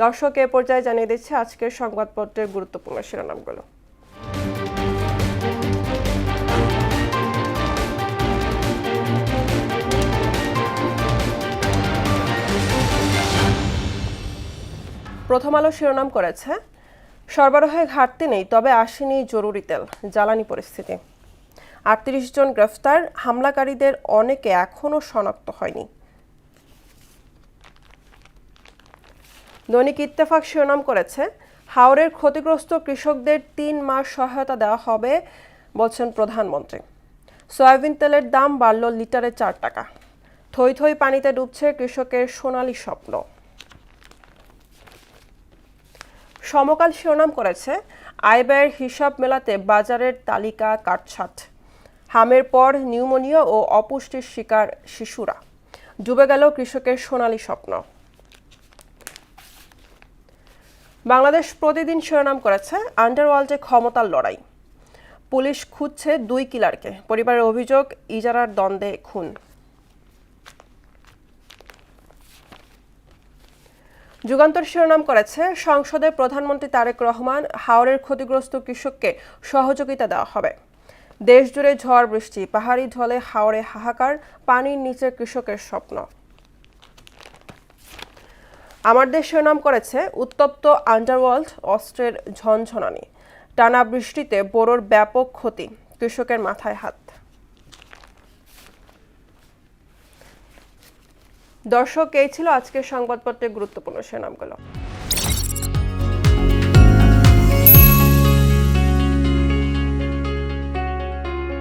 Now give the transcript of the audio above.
দর্শক এ পর্যায়ে জানিয়ে দিচ্ছে আজকের সংবাদপত্রের গুরুত্বপূর্ণ শিরোনামগুলো। প্রথম আলো শিরোনাম করেছে, সরবরাহে ঘাটতি নেই, তবে আসেনি জরুরি তেল, জ্বালানি পরিস্থিতি। ৩৮ জন গ্রেফতার, হামলাকারীদের অনেকে এখনও শনাক্ত হয়নি। দৈনিক ইত্তেফাক শিরোনাম করেছে, হাওরের ক্ষতিগ্রস্ত কৃষকদের ৩ মাস সহায়তা দেওয়া হবে বলছেন প্রধানমন্ত্রী। সয়াবিন তেলের দাম বাড়ল লিটারে ৪ টাকা। থই থই পানিতে ডুবছে কৃষকের সোনালী স্বপ্ন। সমকাল শিরোনাম করেছে, আয় ব্যয়ের হিসাব মেলাতে বাজারের তালিকা কাটছাঁট। হামের পর নিউমোনিয়া ও অপুষ্টির শিকার শিশুরা, ডুবে গেল কৃষকের সোনালী স্বপ্ন। বাংলাদেশ প্রতিদিন শিরোনাম করেছে, আন্ডারওয়ার্ল্ডে ক্ষমতার লড়াই। পুলিশ খুঁজছে 2 কিলারকে, পরিবারের অভিযোগ ইজারার দ্বন্দ্বে খুন। যুগান্তর শিরোনাম করেছে, সংসদে প্রধানমন্ত্রী তারেক রহমান, হাওরের ক্ষতিগ্রস্ত কৃষককে সহযোগিতা দেওয়া হবে। দেশ জুড়ে ঝড় বৃষ্টি, পাহাড়ি ঢলে হাওরে হাহাকার, পানির নিচে কৃষকের স্বপ্ন। আমার দেশ শিরোনাম করেছে, উত্তপ্ত আন্ডারওয়ার্ল্ড, অস্ত্রের ঝনঝনানি। টানা বৃষ্টিতে বোরোর ব্যাপক ক্ষতি, কৃষকের মাথায় হাত। দর্শক, এই ছিল আজকের সংবাদপত্রের গুরুত্বপূর্ণ শিরোনামগুলো।